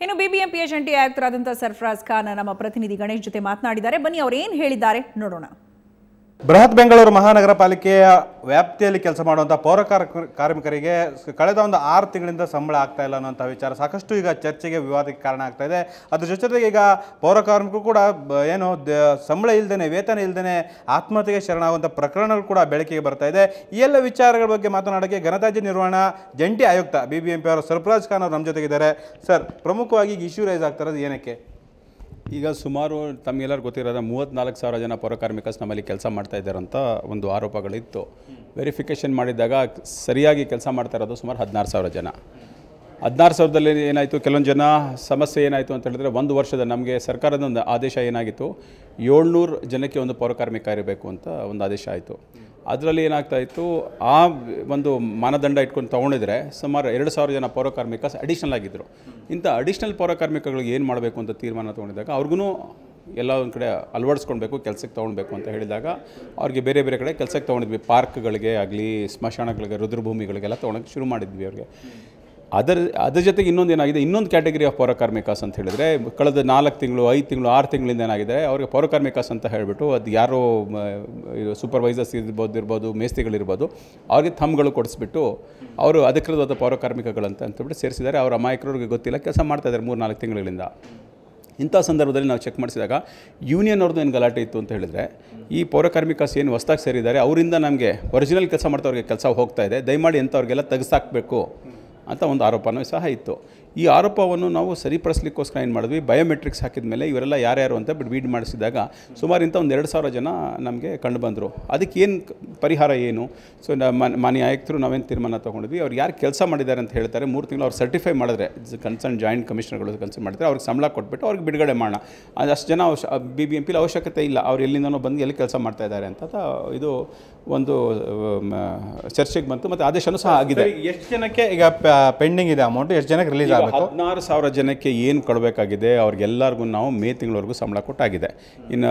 ಇನ್ನು ಬಿಬಿಎಂಪಿಯ ಜಂಟಿ ಆಯುಕ್ತರಾದಂಥ ಸರ್ಫರಾಜ್ ಖಾನ್ ನಮ್ಮ ಪ್ರತಿನಿಧಿ ಗಣೇಶ್ ಜೊತೆ ಮಾತನಾಡಿದ್ದಾರೆ. ಬನ್ನಿ ಅವರು ಏನು ಹೇಳಿದ್ದಾರೆ ನೋಡೋಣ. ಬೃಹತ್ ಬೆಂಗಳೂರು ಮಹಾನಗರ ಪಾಲಿಕೆಯ ವ್ಯಾಪ್ತಿಯಲ್ಲಿ ಕೆಲಸ ಮಾಡುವಂಥ ಪೌರ ಕಾರ್ಮಿಕರಿಗೆ ಕಳೆದ ಒಂದು 6 ತಿಂಗಳಿಂದ ಸಂಬಳ ಆಗ್ತಾ ಇಲ್ಲ ಅನ್ನೋಂಥ ವಿಚಾರ ಸಾಕಷ್ಟು ಈಗ ಚರ್ಚೆಗೆ ವಿವಾದಕ್ಕೆ ಕಾರಣ ಆಗ್ತಾ ಇದೆ. ಅದ್ರ ಜೊತೆಗೆ ಈಗ ಪೌರ ಕಾರ್ಮಿಕರು ಕೂಡ ಏನು ಸಂಬಳ ಇಲ್ಲದೇ ವೇತನ ಇಲ್ಲದೇ ಆತ್ಮಹತ್ಯೆಗೆ ಶರಣಾಗುವಂಥ ಪ್ರಕರಣಗಳು ಕೂಡ ಬೆಳಕಿಗೆ ಬರ್ತಾ ಇದೆ. ಈ ಎಲ್ಲ ವಿಚಾರಗಳ ಬಗ್ಗೆ ಮಾತನಾಡೋಕ್ಕೆ ಘನತ್ಯಾಜ್ಯ ನಿರ್ವಹಣಾ ಜಂಟಿ ಆಯುಕ್ತ ಬಿಬಿಎಂಪಿ ಅವರು ಸರ್ಫರಾಜ್ ಖಾನ್ ಅವರು ನಮ್ಮ ಜೊತೆಗಿದ್ದಾರೆ. ಸರ್, ಪ್ರಮುಖವಾಗಿ ಈಗ ಇಶ್ಯೂ ರೈಸ್ ಆಗ್ತಾ ಇರೋದು ಏನಕ್ಕೆ? ಈಗ ಸುಮಾರು ತಮಗೆಲ್ಲರೂ ಗೊತ್ತಿರೋದ 34,000 ಜನ ಪೌರ ಕಾರ್ಮಿಕಸ್ ನಮ್ಮಲ್ಲಿ ಕೆಲಸ ಮಾಡ್ತಾ ಇದ್ದಾರೆ ಅಂತ ಒಂದು ಆರೋಪಗಳಿತ್ತು. ವೆರಿಫಿಕೇಷನ್ ಮಾಡಿದಾಗ ಸರಿಯಾಗಿ ಕೆಲಸ ಮಾಡ್ತಾ ಇರೋದು ಸುಮಾರು 16,000 ಜನ. 16,000ದಲ್ಲಿ ಏನಾಯಿತು, ಕೆಲವೊಂದು ಜನ ಸಮಸ್ಯೆ ಏನಾಯಿತು ಅಂತ ಹೇಳಿದ್ರೆ, ಒಂದು ವರ್ಷದ ನಮಗೆ ಸರ್ಕಾರದ ಒಂದು ಆದೇಶ ಏನಾಗಿತ್ತು, 700 ಜನಕ್ಕೆ ಒಂದು ಪೌರ ಕಾರ್ಮಿಕ ಇರಬೇಕು ಅಂತ ಒಂದು ಆದೇಶ ಆಯಿತು. ಅದರಲ್ಲಿ ಏನಾಗ್ತಾಯಿತ್ತು, ಆ ಒಂದು ಮಾನದಂಡ ಇಟ್ಕೊಂಡು ತೊಗೊಂಡಿದ್ರೆ ಸುಮಾರು 2,000 ಜನ ಪೌರ ಕಾರ್ಮಿಕ ಅಡಿಷ್ನಲ್ ಆಗಿದ್ದರು. ಇಂಥ ಅಡಿಷ್ನಲ್ ಪೌರ ಕಾರ್ಮಿಕಗಳಿಗೆ ಏನು ಮಾಡಬೇಕು ಅಂತ ತೀರ್ಮಾನ ತೊಗೊಂಡಿದ್ದಾಗ ಅವ್ರಿಗೂ ಎಲ್ಲ ಒಂದು ಕಡೆ ಅಳವಡಿಸ್ಕೊಳ್ಬೇಕು, ಕೆಲಸಕ್ಕೆ ತೊಗೊಳ್ಬೇಕು ಅಂತ ಹೇಳಿದಾಗ ಅವ್ರಿಗೆ ಬೇರೆ ಬೇರೆ ಕಡೆ ಕೆಲಸಕ್ಕೆ ತೊಗೊಂಡಿದ್ವಿ. ಪಾರ್ಕ್ಗಳಿಗೆ ಆಗಲಿ, ಸ್ಮಶಾನಗಳಿಗೆ, ರುದ್ರಭೂಮಿಗಳಿಗೆಲ್ಲ ತೊಗೊಳಕ್ಕೆ ಶುರು ಮಾಡಿದ್ವಿ ಅವ್ರಿಗೆ. ಅದ್ರ ಜೊತೆಗೆ ಇನ್ನೊಂದು ಏನಾಗಿದೆ, ಇನ್ನೊಂದು ಕ್ಯಾಟಗರಿ ಆಫ್ ಪೌರ ಕಾರ್ಮಿಕಸ್ ಅಂತ ಹೇಳಿದರೆ, ಕಳೆದ 4 ತಿಂಗಳು 5 ತಿಂಗಳು 6 ತಿಂಗಳಿಂದ ಏನಾಗಿದೆ, ಅವ್ರಿಗೆ ಪೌರ ಕಾರ್ಮಿಕಸ್ ಅಂತ ಹೇಳಿಬಿಟ್ಟು ಅದು ಯಾರೋ ಸೂಪರ್ವೈಸರ್ಸ್ ಇರ್ಬೋದು, ಮೇಸ್ತಿಗಳಿರ್ಬೋದು, ಅವ್ರಿಗೆ ಥಮ್ಗಳು ಕೊಡಿಸ್ಬಿಟ್ಟು ಅವರು ಅಧಿಕೃತವಾದ ಪೌರ ಕಾರ್ಮಿಕಗಳಂತ ಅಂತಬಿಟ್ಟು ಸೇರಿಸಿದ್ದಾರೆ. ಅವ್ರ ಅಮಾಯಕರಿಗೆ ಗೊತ್ತಿಲ್ಲ, ಕೆಲಸ ಮಾಡ್ತಾಯಿದ್ದಾರೆ 3-4 ತಿಂಗಳಿಂದ. ಇಂಥ ಸಂದರ್ಭದಲ್ಲಿ ನಾವು ಚೆಕ್ ಮಾಡಿಸಿದಾಗ ಯೂನಿಯನ್ ಅವ್ರದ್ದು ಏನು ಗಲಾಟೆ ಇತ್ತು ಅಂತ ಹೇಳಿದರೆ, ಈ ಪೌರ ಕಾರ್ಮಿಕಸ್ ಏನು ಹೊಸ್ದಾಗಿ ಸೇರಿದ್ದಾರೆ ಅವರಿಂದ ನಮಗೆ ಒರಿಜಿನಲ್ ಕೆಲಸ ಮಾಡ್ತವ್ರಿಗೆ ಕೆಲಸ ಹೋಗ್ತಾ ಇದೆ, ದಯಮಾಡಿ ಅಂಥವ್ರಿಗೆಲ್ಲ ತೆಗೆಸಾಕಬೇಕು ಅಂತ ಒಂದು ಆರೋಪನೂ ಸಹ ಇತ್ತು. ಈ ಆರೋಪವನ್ನು ನಾವು ಸರಿಪಡಿಸ್ಲಿಕ್ಕೋಸ್ಕರ ಏನು ಮಾಡಿದ್ವಿ, ಬಯೋಮೆಟ್ರಿಕ್ಸ್ ಹಾಕಿದ ಮೇಲೆ ಇವರೆಲ್ಲ ಯಾರ್ಯಾರು ಅಂತ ಬೀಡ್ ಮಾಡಿಸಿದಾಗ ಸುಮಾರು ಇಂಥ ಒಂದು 2,000 ಜನ ನಮಗೆ ಕಂಡು ಬಂದರು. ಅದಕ್ಕೆ ಏನು ಪರಿಹಾರ ಏನು? ಸೊ ಮಾನ್ಯ ಆಯುಕ್ತರು ನಾವೇನು ತೀರ್ಮಾನ ತೊಗೊಂಡಿದ್ವಿ, ಅವ್ರು ಯಾರು ಕೆಲಸ ಮಾಡಿದ್ದಾರೆ ಅಂತ ಹೇಳ್ತಾರೆ 3 ತಿಂಗಳು ಅವ್ರು ಸರ್ಟಿಫೈ ಮಾಡಿದ್ರೆ, ಕನ್ಸರ್ನ್ ಜಾಯಿಂಟ್ ಕಮಿಷನರ್ಗಳು ಕನ್ಸರ್ನ್ ಮಾಡಿದ್ರೆ ಅವ್ರಿಗೆ ಸಂಬಳ ಕೊಟ್ಬಿಟ್ಟು ಅವ್ರಿಗೆ ಬಿಡುಗಡೆ ಮಾಡೋಣ. ಅಷ್ಟು ಜನ BBMPಲಿ ಅವಶ್ಯಕತೆ ಇಲ್ಲ, ಅವ್ರು ಎಲ್ಲಿಂದನೋ ಬಂದು ಎಲ್ಲಿ ಕೆಲಸ ಮಾಡ್ತಾ ಇದ್ದಾರೆ ಅಂತ ಇದು ಒಂದು ಚರ್ಚೆಗೆ ಬಂತು. ಮತ್ತು ಆದೇಶನೂ ಸಹ ಆಗಿದೆ. ಎಷ್ಟು ಜನಕ್ಕೆ ಈಗ ಪೆಂಡಿಂಗ್ ಇದೆ ಅಮೌಂಟ್? ಎಷ್ಟು ಜನಕ್ಕೆ ರಿಲೀಸ್ ಆಗುತ್ತೆ? 16,000 ಜನಕ್ಕೆ ಏನು ಕೊಡಬೇಕಾಗಿದೆ ಅವ್ರಿಗೆಲ್ಲರಿಗೂ ನಾವು ಮೇ ತಿಂಗಳವರೆಗೂ ಸಂಬಳ ಕೊಟ್ಟಾಗಿದೆ. ಇನ್ನು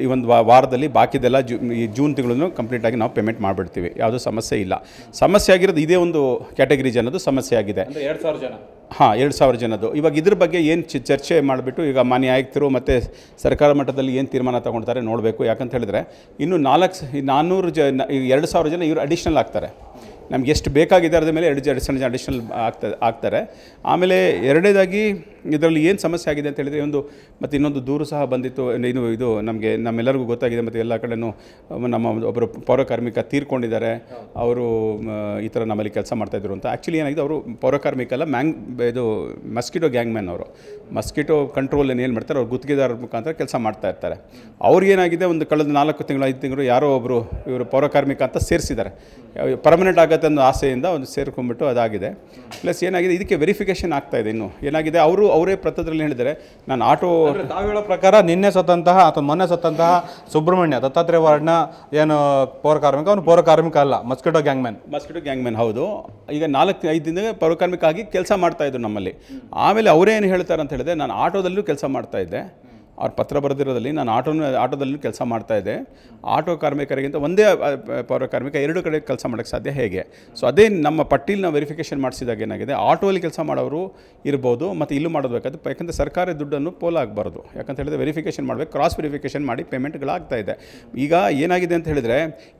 ಈ ಒಂದು ವಾರದಲ್ಲಿ ಬಾಕಿದೆಲ್ಲ ಈ ಜೂನ್ ತಿಂಗಳನ್ನು ಕಂಪ್ಲೀಟಾಗಿ ನಾವು ಪೇಮೆಂಟ್ ಮಾಡಿಬಿಡ್ತೀವಿ. ಯಾವುದೂ ಸಮಸ್ಯೆ ಇಲ್ಲ. ಸಮಸ್ಯೆ ಆಗಿರೋದು ಇದೇ ಒಂದು ಕ್ಯಾಟಗರಿ ಜನದ್ದು ಸಮಸ್ಯೆ ಆಗಿದೆ. 2,000 ಜನ. ಹಾಂ, 2,000 ಜನದ್ದು. ಇವಾಗ ಇದ್ರ ಬಗ್ಗೆ ಏನು ಚರ್ಚೆ ಮಾಡಿಬಿಟ್ಟು ಈಗ ಮಾನ್ಯ ಆಯುಕ್ತರು ಮತ್ತು ಸರ್ಕಾರ ಮಟ್ಟದಲ್ಲಿ ಏನು ತೀರ್ಮಾನ ತೊಗೊಳ್ತಾರೆ ನೋಡಬೇಕು. ಯಾಕಂತ ಹೇಳಿದ್ರೆ ಇನ್ನು 400 ಜನ, 2,000 ಜನ ಇವರು ಅಡಿಷ್ನಲ್ ಆಗ್ತಾರೆ. ನಮ್ಗೆ ಎಷ್ಟು ಬೇಕಾಗಿದೆ ಅದ್ರ ಮೇಲೆ 2 ಜನ ಅಡಿಷ್ನಲ್ ಆಗ್ತಾರೆ. ಆಮೇಲೆ ಎರಡನೇದಾಗಿ ಇದರಲ್ಲಿ ಏನು ಸಮಸ್ಯೆ ಆಗಿದೆ ಅಂತ ಹೇಳಿದರೆ, ಮತ್ತು ಇನ್ನೊಂದು ದೂರು ಸಹ ಬಂದಿತ್ತು. ಇದು ನಮ್ಮೆಲ್ಲರಿಗೂ ಗೊತ್ತಾಗಿದೆ. ಮತ್ತು ಎಲ್ಲ ಕಡೆಯೂ ನಮ್ಮ ಒಬ್ಬರು ಪೌರ ಕಾರ್ಮಿಕ ತೀರ್ಕೊಂಡಿದ್ದಾರೆ. ಅವರು ಈ ಥರ ನಮ್ಮಲ್ಲಿ ಕೆಲಸ ಮಾಡ್ತಾಯಿದ್ರು ಅಂತ. ಆ್ಯಕ್ಚುಲಿ ಏನಾಗಿದೆ, ಅವರು ಪೌರ ಕಾರ್ಮಿಕ ಅಲ್ಲ, ಇದು ಮಸ್ಕಿಟೋ ಗ್ಯಾಂಗ್ ಮ್ಯಾನ್. ಅವರು ಮಸ್ಕಿಟೋ ಕಂಟ್ರೋಲ್ ಏನು ಮಾಡ್ತಾರೆ, ಅವ್ರು ಗುತ್ತಿಗೆದಾರರ ಮುಖಾಂತರ ಕೆಲಸ ಮಾಡ್ತಾ ಇರ್ತಾರೆ. ಅವ್ರಿಗೇನಾಗಿದೆ, ಒಂದು ಕಳೆದ 4 ತಿಂಗಳು 5 ತಿಂಗಳು ಯಾರೋ ಒಬ್ಬರು ಇವರು ಪೌರ ಕಾರ್ಮಿಕ ಅಂತ ಸೇರಿಸಿದ್ದಾರೆ. ಪರ್ಮನೆಂಟ್ ಆಗುತ್ತೆ ಅನ್ನೋ ಆಸೆಯಿಂದ ಒಂದು ಸೇರ್ಕೊಂಡ್ಬಿಟ್ಟು ಅದಾಗಿದೆ. ಪ್ಲಸ್ ಏನಾಗಿದೆ, ಇದಕ್ಕೆ ವೆರಿಫಿಕೇಷನ್ ಆಗ್ತಾಯಿದೆ. ಇನ್ನು ಏನಾಗಿದೆ, ಅವರೇ ಪ್ರತದಲ್ಲಿ ಹೇಳಿದರೆ, ನಾನು ಆಟೋ ತಾವು ಹೇಳೋ ಪ್ರಕಾರ ನಿನ್ನೆ ಸತ್ತಂತಹ ಅಥವಾ ಮೊನ್ನೆ ಸತ್ತಂತಹ ಸುಬ್ರಹ್ಮಣ್ಯ ದತ್ತಾತ್ರೇಯ ವಾರ್ಡ್ನ ಏನು ಪೌರ ಕಾರ್ಮಿಕ, ಅವನು ಪೌರ ಕಾರ್ಮಿಕ ಅಲ್ಲ, ಮಸ್ಕಿಟೋ ಗ್ಯಾಂಗ್ ಮ್ಯಾನ್. ಹೌದು. ಈಗ 4-5 ದಿನ ಪೌರ ಕಾರ್ಮಿಕ ಆಗಿ ಕೆಲಸ ಮಾಡ್ತಾಯಿದ್ರು ನಮ್ಮಲ್ಲಿ. ಆಮೇಲೆ ಅವರೇನು ಹೇಳ್ತಾರೆ ಅಂತ ಹೇಳಿದ್ರೆ, ನಾನು ಆಟೋದಲ್ಲೂ ಕೆಲಸ ಮಾಡ್ತಾಯಿದ್ದೆ. ಅವ್ರು ಪತ್ರ ಬರೆದಿರೋದಲ್ಲಿ ನಾನು ಆಟೋದಲ್ಲೂ ಕೆಲಸ ಮಾಡ್ತಾಯಿದ್ದೆ. ಆಟೋ ಕಾರ್ಮಿಕರಿಗಿಂತ ಒಂದೇ ಪೌರ ಕಾರ್ಮಿಕ 2 ಕಡೆ ಕೆಲಸ ಮಾಡೋಕ್ಕೆ ಸಾಧ್ಯ ಹೇಗೆ? ಸೊ ಅದೇ ನಮ್ಮ ಪಟ್ಟಿಲಿ ನಾವು ವೆರಿಫಿಕೇಷನ್ ಮಾಡಿಸಿದಾಗ ಏನಾಗಿದೆ, ಆಟೋಲ್ಲಿ ಕೆಲಸ ಮಾಡೋರು ಇರ್ಬೋದು, ಮತ್ತು ಇಲ್ಲೂ ಮಾಡೋದಬೇಕಾದ್ರೆ. ಯಾಕಂದರೆ ಸರ್ಕಾರಿ ದುಡ್ಡನ್ನು ಪೋಲಾಗಬಾರ್ದು. ಯಾಕಂತ ಹೇಳಿದ್ರೆ ವೆರಿಫಿಕೇಷನ್ ಮಾಡಬೇಕು, ಕ್ರಾಸ್ ವೆರಿಫಿಕೇಷನ್ ಮಾಡಿ ಪೇಮೆಂಟ್ಗಳಾಗ್ತಾಯಿದೆ. ಈಗ ಏನಾಗಿದೆ ಅಂತ ಹೇಳಿದರೆ,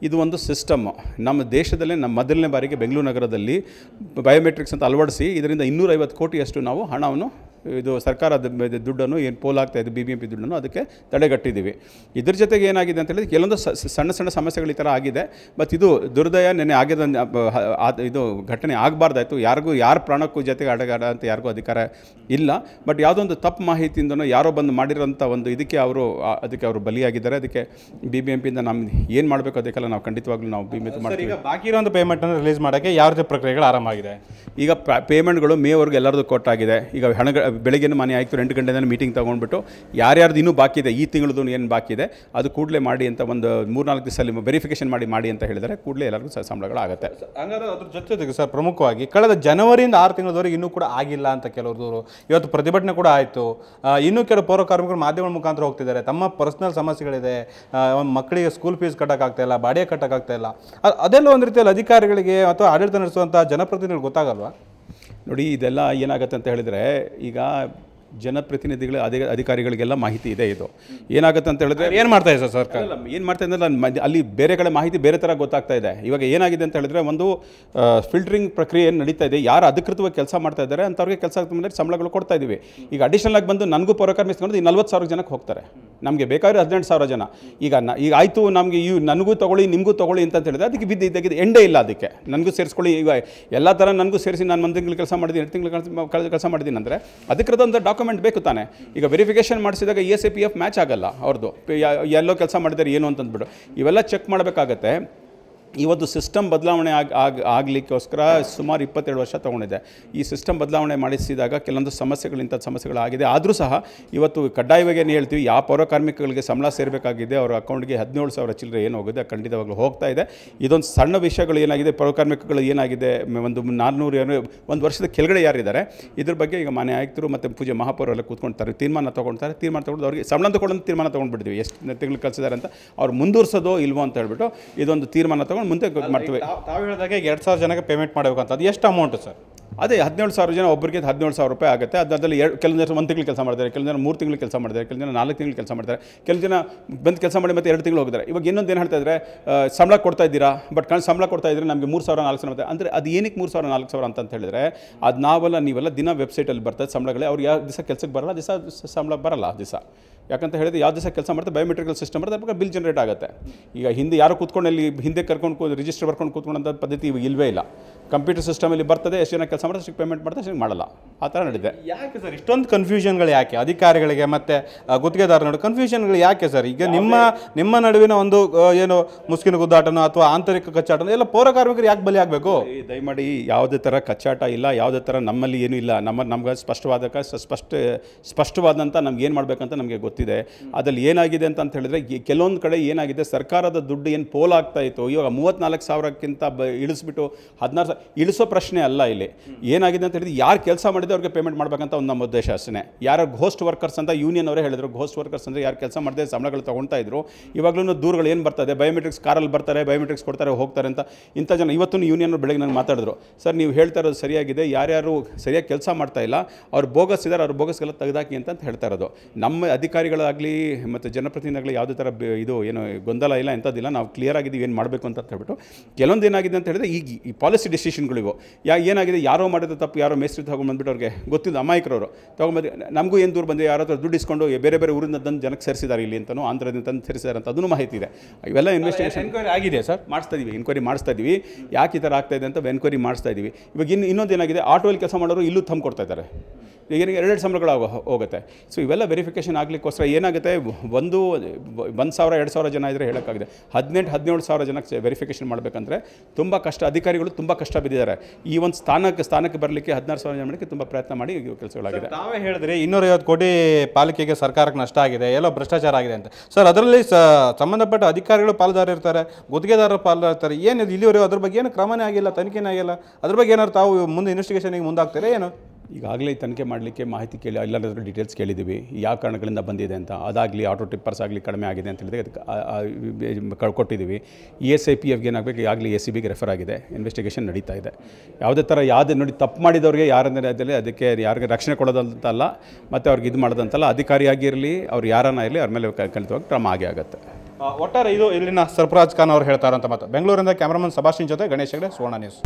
ಇದು ಒಂದು ಸಿಸ್ಟಮ್. ನಮ್ಮ ದೇಶದಲ್ಲೇ ಮೊದಲನೇ ಬಾರಿಗೆ ಬೆಂಗಳೂರು ನಗರದಲ್ಲಿ ಬಯೋಮೆಟ್ರಿಕ್ಸ್ ಅಂತ ಅಳವಡಿಸಿ ಇದರಿಂದ 250 ಕೋಟಿಯಷ್ಟು ನಾವು ಹಣವನ್ನು, ಇದು ಸರ್ಕಾರದ ದುಡ್ಡನ್ನು ಏನು ಪೋಲಾಗ್ತಾ ಇದೆ BBMP ದುಡ್ಡನ್ನು, ಅದಕ್ಕೆ ತಡೆಗಟ್ಟಿದ್ದೀವಿ. ಇದ್ರ ಜೊತೆಗೆ ಏನಾಗಿದೆ ಅಂತ ಹೇಳಿದ್ರೆ, ಕೆಲವೊಂದು ಸಣ್ಣ ಸಮಸ್ಯೆಗಳು ಈ ಥರ ಆಗಿದೆ. ಮತ್ತು ಇದು ದುರ್ದಯ, ನೆನೆ ಆಗಿದ ಇದು ಘಟನೆ ಆಗಬಾರ್ದಾಯಿತು. ಯಾರ ಪ್ರಾಣಕ್ಕೂ ಜೊತೆಗೆ ಅಡಗಾಡ ಅಂತ ಯಾರಿಗೂ ಅಧಿಕಾರ ಇಲ್ಲ. ಬಟ್ ಯಾವುದೋ ಒಂದು ತಪ್ಪು ಮಾಹಿತಿಯಿಂದನೋ ಯಾರೋ ಬಂದು ಮಾಡಿರೋಂಥ ಒಂದು ಅದಕ್ಕೆ ಅವರು ಬಲಿಯಾಗಿದ್ದಾರೆ. ಅದಕ್ಕೆ BBMPಯಿಂದ ನಮ್ಗೆ ಏನು ಮಾಡಬೇಕು ಅದಕ್ಕೆಲ್ಲ ನಾವು ಖಂಡಿತವಾಗ್ಲೂ ನಾವು BBMP ಮಾಡ್ತೀವಿ. ಈಗ ಬಾಕಿ ಇರೋಂಥ ಪೇಮೆಂಟನ್ನು ರಿಲೀಸ್ ಮಾಡೋಕ್ಕೆ ಯಾವ ರೀತಿ ಪ್ರಕ್ರಿಯೆಗಳು ಆರಂಭ ಆಗಿದೆ? ಈಗ ಪೇಮೆಂಟ್ಗಳು ಮೇವರೆಗೂ ಎಲ್ಲರದು ಕೊಟ್ಟಾಗಿದೆ. ಈಗ ಬೆಳಗ್ಗೆ ಮಾನ್ಯ ಆಯುಕ್ತರು 8 ಗಂಟೆಯಿಂದ ಮೀಟಿಂಗ್ ತೊಗೊಂಡ್ಬಿಟ್ಟು ಯಾರ್ಯಾರ್ದು ಇನ್ನೂ ಬಾಕಿ ಇದೆ, ಈ ತಿಂಗಳದ್ದು ಏನು ಬಾಕಿ ಇದೆ ಅದು ಕೂಡಲೇ ಮಾಡಿ ಅಂತ ಒಂದು 3-4 ದಿವಸದಲ್ಲಿ ವೆರಿಫಿಕೇಷನ್ ಮಾಡಿ ಅಂತ ಹೇಳಿದರೆ ಕೂಡಲೇ ಎಲ್ಲರಿಗೂ ಸಂಬಳಗಳಾಗುತ್ತೆ. ಹಂಗಾದ್ರೆ ಅದ್ರ ಜೊತೆಗೆ ಸರ್, ಪ್ರಮುಖವಾಗಿ ಕಳೆದ ಜನವರಿಯಿಂದ 6 ತಿಂಗಳವರೆಗೆ ಇನ್ನೂ ಕೂಡ ಆಗಿಲ್ಲ ಅಂತ ಕೆಲವರು ದೂರು. ಇವತ್ತು ಪ್ರತಿಭಟನೆ ಕೂಡ ಆಯಿತು. ಇನ್ನೂ ಕೆಲವು ಪೌರ ಕಾರ್ಮಿಕರು ಮಾಧ್ಯಮಗಳ ಮುಖಾಂತರ ಹೋಗ್ತಿದ್ದಾರೆ. ತಮ್ಮ ಪರ್ಸನಲ್ ಸಮಸ್ಯೆಗಳಿದೆ, ಮಕ್ಕಳಿಗೆ ಸ್ಕೂಲ್ ಫೀಸ್ ಕಟ್ಟೋಕ್ಕಾಗ್ತಾ ಇಲ್ಲ, ಬಾಡಿಗೆ ಕಟ್ಟೋಕ್ಕಾಗ್ತಾ ಇಲ್ಲ. ಅದೆಲ್ಲ ಒಂದು ರೀತಿಯಲ್ಲಿ ಅಧಿಕಾರಿಗಳಿಗೆ ಅಥವಾ ಆಡಳಿತ ನಡೆಸುವಂಥ ಜನಪ್ರತಿನಿಧಿಗಳು ಗೊತ್ತಾಗಲ್ವಾ? ನೋಡಿ, ಇದೆಲ್ಲ ಏನಾಗುತ್ತೆ ಅಂತ ಹೇಳಿದರೆ, ಈಗ ಜನಪ್ರತಿನಿಧಿಗಳ ಅಧಿಕಾರಿಗಳಿಗೆಲ್ಲ ಮಾಹಿತಿ ಇದೆ. ಇದು ಏನಾಗುತ್ತೆ ಅಂತ ಹೇಳಿದ್ರೆ ಏನು ಮಾಡ್ತಾ ಇದೆ ಸರ್ ಸರ್ಕಾರ? ಏನು ಮಾಡ್ತಾ ಇದೆ ಅಲ್ಲಿ ಬೇರೆ ಕಡೆ ಮಾಹಿತಿ ಬೇರೆ ಥರ ಗೊತ್ತಾಗ್ತಾ ಇದೆ. ಇವಾಗ ಏನಾಗಿದೆ ಅಂತ ಹೇಳಿದ್ರೆ ಒಂದು ಫಿಲ್ಟರಿಂಗ್ ಪ್ರಕ್ರಿಯೆ ಏನು ನಡೀತಾ ಇದೆ, ಯಾರು ಅಧಿಕೃತವಾಗಿ ಕೆಲಸ ಮಾಡ್ತಾ ಇದ್ದಾರೆ ಅಂಥವ್ರಿಗೆ ಕೆಲಸ ಮೇಲೆ ಸಂಬಳಗಳು ಕೊಡ್ತಾ ಇದ್ದೀವಿ. ಈಗ ಅಡಿಷನಲ್ ಆಗಿ ಬಂದು ನನಗೂ ಪೌರಕಾರ್ಮಿಕ ಈ 40,000 ಜನಕ್ಕೆ ಹೋಗ್ತಾರೆ, ನಮಗೆ ಬೇಕಾದ್ರೆ 18,000 ಜನ. ಈಗ ಆಯಿತು ನಮಗೆ ನನಗೂ ತೊಗೊಳ್ಳಿ ನಿಮಗೂ ತೊಗೊಳ್ಳಿ ಅಂತ ಹೇಳಿದ್ರೆ ಅದಕ್ಕೆ ಬಿದ್ದು ಎಂಡೇ ಇಲ್ಲ. ಅದಕ್ಕೆ ನನಗೂ ಸೇರಿಸ್ಕೊಳ್ಳಿ, ಈಗ ಎಲ್ಲ ಥರ ನನಗೂ ಸೇರಿಸಿ ನಾನು 1 ತಿಂಗಳು ಕೆಲಸ ಮಾಡಿದ್ದೀನಿ 2 ತಿಂಗಳು ಕೆಲಸ ಮಾಡಿದ್ದೀನಿ ಅಂದರೆ ಅದಕ್ಕಿರೋದು ಒಂದು ಡಾಕ್ಯುಮೆಂಟ್ ಬೇಕು ತಾನೆ. ಈಗ ವೆರಿಫಿಕೇಷನ್ ಮಾಡಿಸಿದಾಗ ESAPF ಮ್ಯಾಚ್ ಆಗಲ್ಲ ಅವ್ರದ್ದು, ಎಲ್ಲೋ ಕೆಲಸ ಮಾಡಿದ್ದಾರೆ ಏನು ಅಂತಂದ್ಬಿಟ್ಟು ಇವೆಲ್ಲ ಚೆಕ್ ಮಾಡಬೇಕಾಗತ್ತೆ. ಇವತ್ತು ಸಿಸ್ಟಮ್ ಬದಲಾವಣೆ ಆಗಲಿಕ್ಕೋಸ್ಕರ ಸುಮಾರು 22 ವರ್ಷ ತೊಗೊಂಡಿದೆ. ಈ ಸಿಸ್ಟಮ್ ಬದಲಾವಣೆ ಮಾಡಿಸಿದಾಗ ಕೆಲವೊಂದು ಸಮಸ್ಯೆಗಳಿಂಥ ಸಮಸ್ಯೆಗಳಾಗಿದೆ. ಆದರೂ ಸಹ ಇವತ್ತು ಕಡ್ಡಾಯವಾಗಿ ಏನು ಹೇಳ್ತೀವಿ, ಯಾವ ಪೌರಕಾರ್ಮಿಕಗಳಿಗೆ ಸಂಬಳ ಸೇರಬೇಕಾಗಿದೆ ಅವರ ಅಕೌಂಟ್ಗೆ 17,000 ಚಿಲ್ಲರೆ ಏನು ಹೋಗಿದೆ ಖಂಡಿತವಾಗ್ಲೂ ಹೋಗ್ತಾ ಇದೆ. ಇದೊಂದು ಸಣ್ಣ ವಿಷಯಗಳು ಏನಾಗಿದೆ, ಪೌರಕಾರ್ಮಿಕಗಳು ಏನಾಗಿದೆ, ಒಂದು 400 ಒಂದು ವರ್ಷದ ಕೆಳಗಡೆ ಯಾರಿದ್ದಾರೆ ಇದ್ರ ಬಗ್ಗೆ ಈಗ ಮಾನ್ಯ ಆಯುಕ್ತರು ಮತ್ತು ಪೂಜೆ ಮಹಾಪೌರೆಲ್ಲ ಕೂತ್ಕೊಳ್ತಾರೆ, ತೀರ್ಮಾನ ತೊಗೊಂಡು ಅವ್ರಿಗೆ ಸಂಬಳ ತೊಗೊಂಡು ತೀರ್ಮಾನ ತೊಗೊಂಡ್ಬಿಡ್ತೀವಿ ಎಷ್ಟು ತಿಂಗಳು ಕಳಿಸಿದ್ದಾರೆ ಅಂತ. ಅವ್ರು ಮುಂದುವರ್ಸೋದೋ ಇಲ್ವೋ ಅಂತ ಹೇಳ್ಬಿಟ್ಟು ಇದೊಂದು ತೀರ್ಮಾನ ತೊಗೊಂಡು ಮುಂದೆ ಮಾಡ್ತೀವಿ. ತಾವು ಹೇಳಿದಾಗೆ 2,000 ಜನಕ್ಕೆ ಪೇಮೆಂಟ್ ಮಾಡಬೇಕು ಅಂತ, ಅದು ಎಷ್ಟು ಅಮೌಂಟ್ ಸರ್? ಅದೇ 17,000 ಜನ, ಒಬ್ಬರಿಗೆ 17,000 ರೂಪಾಯಿ ಆಗುತ್ತೆ. ಅದರಲ್ಲಿ ಕೆಲವು ಜನ 1 ತಿಂಗಳು ಕೆಲಸ ಮಾಡ್ತಾರೆ, ಕೆಲವು ಜನ 3 ತಿಂಗಳು ಕೆಲಸ ಮಾಡ್ತಾರೆ, ಕೆಲವು ಜನ 4 ತಿಂಗಳು ಕೆಲಸ ಮಾಡ್ತಾರೆ, ಕೆಲವು ಜನ ಬಂದು ಕೆಲಸ ಮಾಡಿ ಮತ್ತೆ 2 ತಿಂಗಳು ಹೋಗಿದ್ದಾರೆ. ಇವಾಗ ಇನ್ನೊಂದು ಏನು ಹೇಳ್ತಾ ಇದ್ದಾರೆ, ಸಂಬಳ ಕೊಡ್ತಾ ಇದ್ದೀರಾ, ಬಟ್ ಸಂಬಳ ಕೊಡ್ತಾ ಇದ್ರೆ ನಮಗೆ 3,000 4,000 ಅಂದರೆ ಅದು ಏನಕ್ಕೆ 3,000 4,000 ಅಂತ ಹೇಳಿದ್ರೆ ಅದು ನಾವೆಲ್ಲ ನೀವೆಲ್ಲ ದಿನ ವೆಬ್ಸೈಟಲ್ಲಿ ಬರ್ತದೆ ಸಂಬಳಗಳೇ. ಅವ್ರು ಯಾವ ದಿವಸ ಕೆಲಸಕ್ಕೆ ಬರಲ್ಲ, ದಿವಸ ಸಂಬಳ ಬರಲ್ಲ ದಿವಸ. ಯಾಕಂತ ಹೇಳಿದ್ರೆ ಯಾವ ದಿವಸ ಕೆಲಸ ಮಾಡ್ತಾರೆ ಬಯೋಮೆಟ್ರಿಕಲ್ ಸಿಸ್ಟಮ್ ಬರುತ್ತೆ, ಅದಕ್ಕೆ ಬಿಲ್ ಜನರೇಟ್ ಆಗುತ್ತೆ. ಈಗ ಹಿಂದೆ ಯಾರು ಕೂತ್ಕೊಂಡು ಅಲ್ಲಿ ಹಿಂದೆ ಕರ್ಕೊಂಡು ರಿಜಿಸ್ಟರ್ ಬರ್ಕೊಂಡು ಕೂತ್ಕೊಂಡಂಥ ಪದ್ಧತಿ ಇವಾಗ ಇಲ್ಲವೇ ಇಲ್ಲ. ಕಂಪ್ಯೂಟರ್ ಸಿಸ್ಟಮಲ್ಲಿ ಬರ್ತದೆ, ಎಷ್ಟು ಜನ ಕೆಲಸ ಮಾಡ್ತಾರೆ ಅಷ್ಟು ಪೇಮೆಂಟ್ ಮಾಡ್ತಾರೆ, ಅಷ್ಟು ಮಾಡಲ್ಲ. ಆ ಥರ ನಡೆದಿದೆ. ಯಾಕೆ ಸರ್ ಇಷ್ಟೊಂದು ಕನ್ಫ್ಯೂಷನ್ಗಳು ಯಾಕೆ ಅಧಿಕಾರಿಗಳಿಗೆ ಮತ್ತು ಗುತ್ತಿಗೆದಾರ ನಡುವೆ ಕನ್ಫ್ಯೂಷನ್ಗಳು ಯಾಕೆ ಸರ್? ಈಗ ನಿಮ್ಮ ನಡುವಿನ ಒಂದು ಏನು ಮುಸ್ಕಿನ ಗುದ್ದಾಟನೋ ಅಥವಾ ಆಂತರಿಕ ಕಚ್ಚಾಟನೋ ಎಲ್ಲ ಪೌರಕಾರ್ಮಿಕರು ಯಾಕೆ ಬಲಿ ಆಗಬೇಕು? ದಯಮಾಡಿ ಯಾವುದೇ ಥರ ಕಚ್ಚಾಟ ಇಲ್ಲ, ಯಾವುದೇ ಥರ ನಮ್ಮಲ್ಲಿ ಏನೂ ಇಲ್ಲ. ನಮ್ಗೆ ಸ್ಪಷ್ಟವಾದಂಥ ನಮ್ಗೆ ಏನು ಮಾಡಬೇಕಂತ ನಮಗೆ ಗೊತ್ತಿದೆ. ಅದ್ರಲ್ಲಿ ಏನಾಗಿದೆ ಅಂತ ಹೇಳಿದ್ರೆ ಕೆಲವೊಂದು ಕಡೆ ಏನಾಗಿದೆ, ಸರ್ಕಾರದ ದುಡ್ಡು ಏನು ಪೋಲ್ ಆಗ್ತಾ ಇತ್ತು, ಇವಾಗ 34,000ಕ್ಕಿಂತ ಇಳಿಸ್ಬಿಟ್ಟು 16,000 ಇಳಿಸೋ ಪ್ರಶ್ನೆ ಅಲ್ಲ. ಇಲ್ಲಿ ಏನಾಗಿದೆ ಅಂತ ಹೇಳಿದ್ರೆ ಯಾರು ಕೆಲಸ ಮಾಡಿದ್ರೆ ಅವ್ರಿಗೆ ಪೇಮೆಂಟ್ ಮಾಡಬೇಕಂತ ಒಂದು ನಮ್ಮ ಉದ್ದೇಶ ಅಷ್ಟೇ. ಯಾರು ಘೋಸ್ಟ್ ವರ್ಕರ್ಸ್ ಅಂತ ಯೂನಿಯನ್ ಅವರೇ ಹೇಳಿದ್ರು, ಘೋಸ್ಟ್ ವರ್ಕರ್ಸ್ ಅಂದರೆ ಯಾರು ಕೆಲಸ ಮಾಡಿದೆ ಸಂಬಳಗಳು ತೊಗೊಳ್ತಾ ಇದ್ರು. ಇವಾಗಲೂ ದೂರುಗಳು ಏನು ಬರ್ತದೆ, ಬಯೋಮೆಟ್ರಿಕ್ಸ್ ಕಾರಲ್ಲಿ ಬರ್ತಾರೆ, ಬಯೋಮೆಟ್ರಿಕ್ಸ್ ಕೊಡ್ತಾರೆ ಹೋಗ್ತಾರೆ ಅಂತ. ಇಂಥ ಜನ ಇವತ್ತು ಯೂನಿಯನ್ ಬೆಳಗ್ಗೆ ನಾನು ಮಾತಾಡಿದ್ರು, ಸರ್ ನೀವು ಹೇಳ್ತಾ ಇರೋದು ಸರಿಯಾಗಿದೆ, ಯಾರ್ಯಾರು ಸರಿಯಾಗಿ ಕೆಲಸ ಮಾಡ್ತಾ ಇಲ್ಲ ಅವ್ರು ಬೋಗಸ್ ಇದ್ದಾರೆ, ಅವ್ರ ಬೋಗಸ್ಗೆಲ್ಲ ತೆಗೆದಾಕಿ ಅಂತ ಹೇಳ್ತಾ ಇರೋದು. ನಮ್ಮ ಅಧಿಕಾರಿಗಳಾಗಲಿ ಮತ್ತು ಜನಪ್ರತಿನಿಧಿಗಳು ಯಾವುದೇ ಥರ ಇದು ಏನು ಗೊಂದಲ ಇಲ್ಲ, ಎಂಥದ್ದಿಲ್ಲ. ನಾವು ಕ್ಲಿಯರ್ ಆಗಿದ್ದೀವಿ ಏನು ಮಾಡಬೇಕು ಅಂತ ಹೇಳ್ಬಿಟ್ಟು. ಕೆಲವೊಂದು ಏನಾಗಿದೆ ಅಂತ ಹೇಳಿದ್ರೆ ಈಗ ಈ ಪಾಲಿಸಿ ಡಿಸಿಷನ್ಗಳಿವು ಏನಾಗಿದೆ, ಯಾರೋ ಮಾಡಿದ ತಪ್ಪು ಯಾರೋ ಮೇಸ್ತ್ರಿ ತೊಗೊಂಡ್ಬಂದ್ಬಿಟ್ಟು ಅವ್ರಿಗೆ ಗೊತ್ತಿಲ್ಲ, ಅಮಾಯಕರವರು ತೊಗೊಂಡ್ಬಂದು ನಮಗೂ ಏನು ದೂರ ಬಂದು ಯಾರೋ ಹತ್ರ ದುಡ್ಡು ಇಸ್ಕೊಂಡು ಬೇರೆ ಬೇರೆ ಊರಿಂದ ತಂದು ಜನಕ್ಕೆ ಸೇರಿಸಿದ್ದಾರೆ ಇಲ್ಲಿ ಅಂತಲೂ, ಆಂಧ್ರದಿಂದ ತಂದು ಸೇರಿಸಿದ್ದಾರೆ ಅಂತ ಅದನ್ನು ಮಾಹಿತಿ ಇದೆ. ಇವೆಲ್ಲ ಇನ್ವೆಸ್ಟಿಗೇಷನ್ ಎನ್ಕ್ವೈರಿ ಆಗಿದೆ ಸರ್, ಎನ್ಕ್ವೈರಿ ಮಾಡಿಸ್ತಾ ಇದ್ದೀವಿ. ಯಾಕೆ ಈ ಥರ ಆಗ್ತಾ ಇದೆ ಅಂತ ಎನ್ಕ್ವೈರಿ ಮಾಡಿಸ್ತಾ ಇದ್ದೀವಿ. ಇವಾಗ ಇನ್ನೊಂದು ಏನಾಗಿದೆ, ಆಟೋಲ್ಲಿ ಕೆಲಸ ಮಾಡೋರು ಇಲ್ಲೂ ಥಂಬ್ ಕೊಡ್ತಾ ಇದ್ದಾರೆ, ಈಗ 2 ಸಂಬಳಗಳು ಹೋಗುತ್ತೆ. ಸೊ ಇವೆಲ್ಲ ವೆರಿಫಿಕೇಷನ್ ಆಗಲಿಕ್ಕೋಸ್ಕರ ಏನಾಗುತ್ತೆ, 1,000-2,000 ಜನ ಇದ್ದರೆ ಹೇಳೋಕ್ಕಾಗಿದೆ, 18,000-17,000 ಜನಕ್ಕೆ ವೆರಿಫಿಕೇಷನ್ ಮಾಡಬೇಕಂದ್ರೆ ತುಂಬ ಕಷ್ಟ. ಅಧಿಕಾರಿಗಳು ತುಂಬ ಕಷ್ಟ ಬಿದ್ದಿದ್ದಾರೆ. ಈ ಒಂದು ಸ್ಥಾನಕ್ಕೆ ಬರಲಿಕ್ಕೆ 16,000 ಜನಕ್ಕೆ ತುಂಬ ಪ್ರಯತ್ನ ಮಾಡಿ ಕೆಲಸಗಳಾಗಿದೆ. ತಾವೇ ಹೇಳಿದ್ರೆ 250 ಕೋಟಿ ಪಾಲಿಕೆಗೆ ಸರ್ಕಾರಕ್ಕೆ ನಷ್ಟ ಆಗಿದೆ, ಎಲ್ಲೋ ಭ್ರಷ್ಟಾಚಾರ ಆಗಿದೆ ಅಂತ. ಸರ್ ಅದರಲ್ಲಿ ಸಂಬಂಧಪಟ್ಟ ಅಧಿಕಾರಿಗಳು ಪಾಲುದಾರ ಇರ್ತಾರೆ, ಗುತ್ತಿಗೆದಾರರು ಪಾಲುದಾರ ಇರ್ತಾರೆ. ಏನು ಇಲ್ಲಿವರೆಗೂ ಅದ್ರ ಬಗ್ಗೆ ಏನು ಕ್ರಮನೇ ಆಗಿಲ್ಲ, ತನಿಖೆನೇ ಆಗಿಲ್ಲ. ಅದ್ರ ಬಗ್ಗೆ ಏನಾದ್ರು ತಾವು ಮುಂದೆ ಇನ್ವೆಸ್ಟಿಗೇಷನ್ಗೆ ಮುಂದಾಗ್ತಾರೆ ಏನು? ಈಗಾಗಲೇ ತನಿಖೆ ಮಾಡಲಿಕ್ಕೆ ಮಾಹಿತಿ ಕೇಳಿ ಎಲ್ಲಾದರೂ ಡೀಟೇಲ್ಸ್ ಕೇಳಿದ್ದೀವಿ, ಯಾವ ಕಾರಣಗಳಿಂದ ಬಂದಿದೆ ಅಂತ. ಅದಾಗಲಿ ಆಟೋ ಟಿಪ್ಪರ್ಸ್ ಆಗಲಿ ಕಡಿಮೆ ಆಗಿದೆ ಅಂತ ಹೇಳಿದ್ರೆ ಅದಕ್ಕೆ ಕೊಟ್ಟಿದ್ದೀವಿ. ESAPFಗೆ ಏನಾಗಬೇಕು, ಈಗಾಗಲೇ ACBಗೆ ರೆಫರ್ ಆಗಿದೆ, ಇನ್ವೆಸ್ಟಿಗೇಷನ್ ನಡೀತಾ ಇದೆ. ಯಾವುದೇ ಥರ ನೋಡಿ ತಪ್ಪು ಮಾಡಿದವ್ರಿಗೆ ಯಾರಂದರೆ ಅದಕ್ಕೆ ಯಾರಿಗೆ ರಕ್ಷಣೆ ಕೊಡೋದಂತಲ್ಲ, ಮತ್ತು ಅವ್ರಿಗೆ ಇದು ಮಾಡೋದಂತಲ್ಲ. ಅಧಿಕಾರಿಯಾಗಿರಲಿ ಅವ್ರು ಯಾರನ್ನ ಇರಲಿ ಅವ್ರ ಮೇಲೆ ಖಂಡಿತವಾಗಿ ಕ್ರಮ ಆಗೇ ಆಗುತ್ತೆ. ಒಟ್ಟಾರೆ ಇದು ಇಲ್ಲಿನ ಸರ್ಫರಾಜ್ ಖಾನ್ ಅವರು ಹೇಳ್ತಾರಂತ ಮಾತು. ಬೆಂಗಳೂರಿಂದ ಕ್ಯಾಮ್ರಾಮನ್ ಸಬಾಷಿನ್ ಜೊತೆ ಗಣೇಶ್ ಹೆಗಡೆ, ಸುವರ್ಣ ನ್ಯೂಸ್.